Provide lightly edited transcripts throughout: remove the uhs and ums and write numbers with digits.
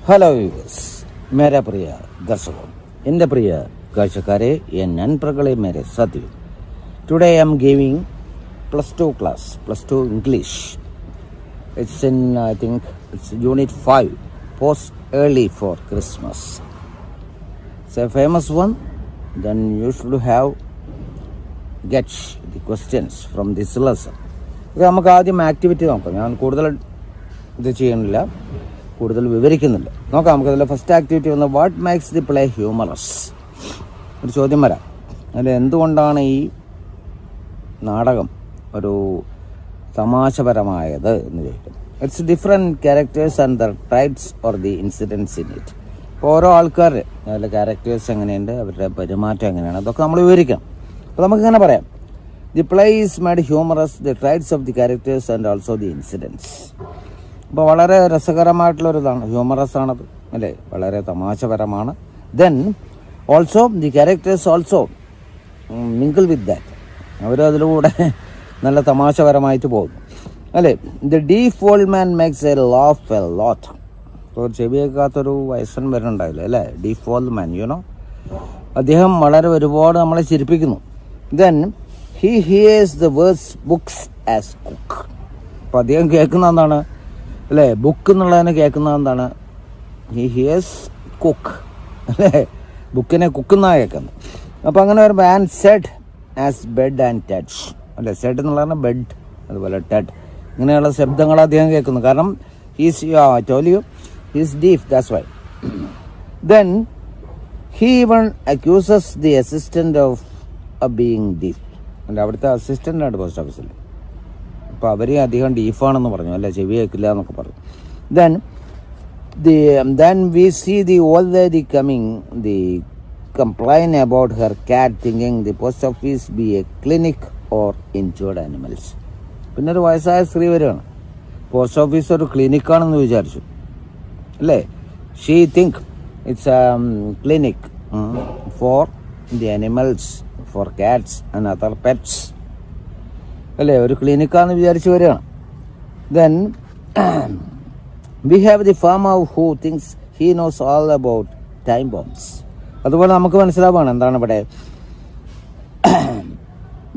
Hello viewers, മേരെ പ്രിയ ദർശകർ, എൻ്റെ പ്രിയ കാഴ്ചക്കാരെ, N നൻപ്രകളെ മേരെ സാധ്യത. Today I am giving +2 class, +2 English. It's in, I think, it's Unit 5, Post Early for Christmas. It's a famous one. Then you should have get the questions from this lesson. ഇത് നമുക്ക് ആദ്യം activity നോക്കാം. ഞാൻ കൂടുതൽ ഇത് ചെയ്യുന്നില്ല, കൂടുതൽ വിവരിക്കുന്നില്ല. നോക്കാം നമുക്കതിൽ ഫസ്റ്റ് ആക്ടിവിറ്റി വന്ന് what makes the play humorous. ഒരു ചോദ്യം വരാം, അതിൽ എന്തുകൊണ്ടാണ് ഈ നാടകം ഒരു തമാശപരമായത് എന്ന് ചോദിക്കും. It's different characters and the tribes or the incidents in it. ഇപ്പോൾ ഓരോ ആൾക്കാരുടെ അതിലെ ക്യാരക്ടേഴ്സ് എങ്ങനെയുണ്ട്, അവരുടെ പെരുമാറ്റം എങ്ങനെയാണ്, അതൊക്കെ നമ്മൾ വിവരിക്കാം. അപ്പോൾ നമുക്കിങ്ങനെ പറയാം, the play is made humorous, the tribes of the characters and also the incidents. അപ്പോൾ വളരെ രസകരമായിട്ടുള്ളൊരിതാണ്, ഹ്യൂമറസ് ആണത് അല്ലേ, വളരെ തമാശപരമാണ്. Then also the characters also mingle with that, അവരതിലൂടെ നല്ല തമാശപരമായിട്ട് പോകുന്നു അല്ലേ. The deaf old man makes a laugh a lot. ഇപ്പോൾ ചെവിയേക്കാത്തൊരു വയസ്സൻ വരുന്നുണ്ടാവില്ല അല്ലേ, ഡീഫ് ഓൾഡ് മാൻ, യുനോ, അദ്ദേഹം വളരെ ഒരുപാട് നമ്മളെ ചിരിപ്പിക്കുന്നു. Then he hears the words books as cook. അപ്പോൾ അദ്ദേഹം കേൾക്കുന്ന എന്താണ് അല്ലേ, ബുക്ക് എന്നുള്ളതിനെ കേൾക്കുന്നത് എന്താണ്, ഹി ഹിയേഴ്സ് കുക്ക് അല്ലേ, ബുക്കിനെ കുക്കെന്നാണ് കേൾക്കുന്നത്. അപ്പോൾ അങ്ങനെ ഒരു and Z as bed and touch അല്ലേ, സെഡ് എന്നുള്ളതാണ് ബെഡ്, അതുപോലെ ടഡ്, ഇങ്ങനെയുള്ള ശബ്ദങ്ങൾ അദ്ദേഹം കേൾക്കുന്നു. കാരണം he's toll U he's deaf, that's why. Then he even accuses the assistant of being deaf അല്ല, അവിടുത്തെ അസിസ്റ്റൻ്റാണ് പോസ്റ്റ് ഓഫീസിൽ. അപ്പോൾ അവർ അധികം ഡീഫാണെന്ന് പറഞ്ഞു അല്ലേ, ചെവി കേൾക്കില്ല എന്നൊക്കെ പറഞ്ഞു. Then we see the old lady coming, the complain about her cat, thinking the post office be a clinic or injured animals. പിന്നെ ഒരു വയസ്സായ സ്ത്രീ വരികയാണ്, പോസ്റ്റ് ഓഫീസ് ഒരു ക്ലിനിക്കാണെന്ന് വിചാരിച്ചു അല്ലേ. She think it's clinic for the animals, for cats and other pets അല്ലേ, ഒരു ക്ലിനിക്കാന്ന് വിചാരിച്ച് വരികയാണ്. Then we have the farmer who thinks he knows all about time bombs. അതുപോലെ നമുക്ക് മനസ്സിലാവുകയാണ് എന്താണ് ഇവിടെ.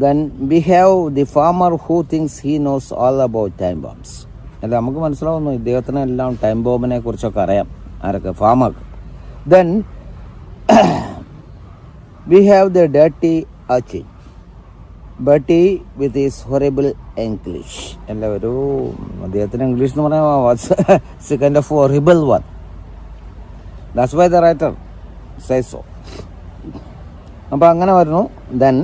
Then we have the farmer who thinks he knows all about time bombs അല്ല, നമുക്ക് മനസ്സിലാവുന്നു ഇദ്ദേഹത്തിന് എല്ലാം ടൈം ബോംബിനെ കുറിച്ചൊക്കെ അറിയാം, ആരൊക്കെ, ഫാമർക്ക്. Then we have the dirty urchin, buddy with is horrible English അല്ല, ഒരു അദ്ദേഹത്തിന് ഇംഗ്ലീഷ് എന്ന് പറഞ്ഞാൽ kind of horrible one, that's why the writer says so. അപ്പോൾ അങ്ങനെ വരുന്നു. Then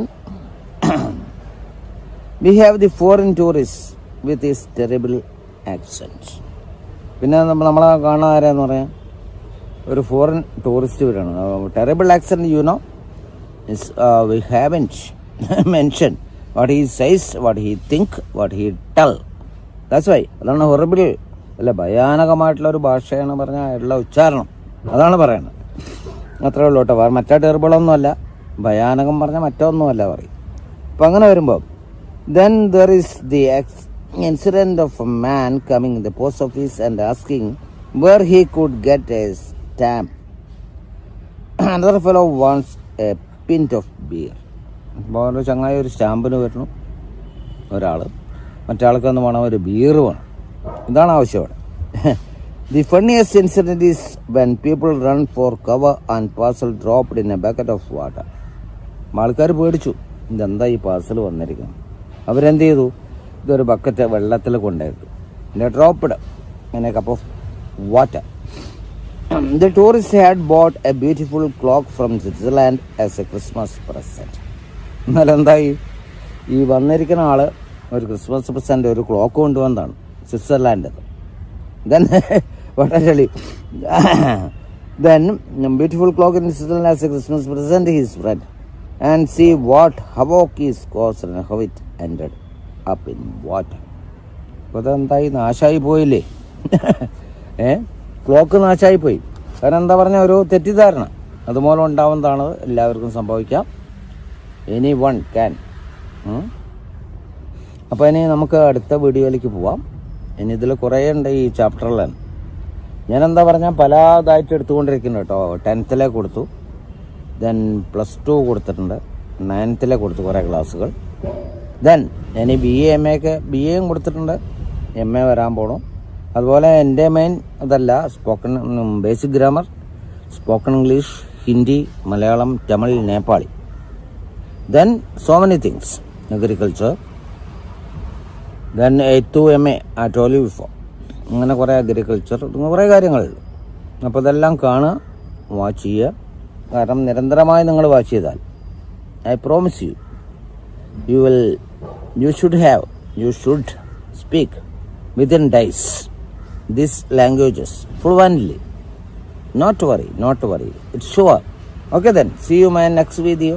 we have the foreign tourist with is terrible accent. പിന്നെ നമ്മളെ കാണാൻ ആരാന്ന് പറയാം, ഒരു ഫോറിൻ ടൂറിസ്റ്റ് വരാണ്, terrible accent, you know, we haven't mentioned what he says, what he think, what he tell. That's why അതാണ് ഹൊറിബിൾ അല്ല, ഭയാനകമായിട്ടുള്ള ഒരു ഭാഷയാണ് പറഞ്ഞാൽ ഉള്ള ഉച്ചാരണം, അതാണ് പറയുന്നത്. അത്രേ ഉള്ളൂ കേട്ടോ, മറ്റേ ടെറിബിളൊന്നും അല്ല, ഭയാനകം പറഞ്ഞാൽ മറ്റൊന്നുമല്ല പറയും. അപ്പം അങ്ങനെ വരുമ്പോൾ then there is the incident of a man coming in the post office and asking where he could get a stamp. Another fellow wants a pint of beer. അപ്പോൾ ഒരു ചങ്ങായി ഒരു സ്റ്റാമ്പിന് വരുന്നു, ഒരാൾ മറ്റാൾക്ക് ഒന്ന് വേണം, ഒരു ബിയർ വേണം, ഇതാണ് ആവശ്യം അവിടെ. The funniest incident is when people run for cover and parcel dropped in a bucket of water. ആൾക്കാർ പേടിച്ചു, ഇതെന്താ ഈ പാർസൽ വന്നിരിക്കുന്നത്. അവരെന്ത് ചെയ്തു, ഇതൊരു ബക്കറ്റ് വെള്ളത്തിൽ കൊണ്ടായിരുന്നു, പിന്നെ dropped in A cup of water. The tourist had bought a beautiful clock from Switzerland as a Christmas present. എന്നാൽ എന്തായി, ഈ വന്നിരിക്കുന്ന ആള് ഒരു ക്രിസ്മസ് പ്രസന്റ് ഒരു ക്ലോക്ക് കൊണ്ടുവന്നതാണ് Switzerland. Then what I tell you, then beautiful clock in Switzerland as a Christmas present his friend, and see what havoc is caused and how it ended up in water. അപ്പോൾ അതെന്തായി, നാശമായി പോയില്ലേ, clock നാശമായി പോയി. കാരണം എന്താ പറഞ്ഞ ഒരു തെറ്റിദ്ധാരണ അതുപോലെ ഉണ്ടാവുന്നതാണ്, എല്ലാവർക്കും സംഭവിക്കാം, എനി വൺ ക്യാൻ. അപ്പോൾ ഇനി നമുക്ക് അടുത്ത വീഡിയോയിലേക്ക് പോവാം. ഇനി ഇതിൽ കുറേ ഉണ്ട് ഈ ചാപ്റ്ററിലാണ്. ഞാനെന്താ പറഞ്ഞാൽ പല ഇതായിട്ട് എടുത്തുകൊണ്ടിരിക്കുന്നു കേട്ടോ. 10th കൊടുത്തു, ദെൻ +2 കൊടുത്തിട്ടുണ്ട്, 9th കൊടുത്തു കുറേ ക്ലാസ്സുകൾ. ദെൻ ഇനി BA കൊടുത്തിട്ടുണ്ട്, MA വരാൻ പോകണം. അതുപോലെ എൻ്റെ മെയിൻ അതല്ല, basic grammar, spoken English, Hindi, Malayalam, Tamil, Nepali. Then so many things, agriculture, then 8th MA I told you before. അങ്ങനെ കുറേ അഗ്രികൾച്ചർ, കുറേ കാര്യങ്ങളുണ്ട്. അപ്പോൾ ഇതെല്ലാം കാണുക, വാച്ച് ചെയ്യുക. കാരണം നിരന്തരമായി നിങ്ങൾ വാച്ച് ചെയ്താൽ I promise you should speak within days these languages fluently. Not to worry, it's sure. Okay then, see you in my next video.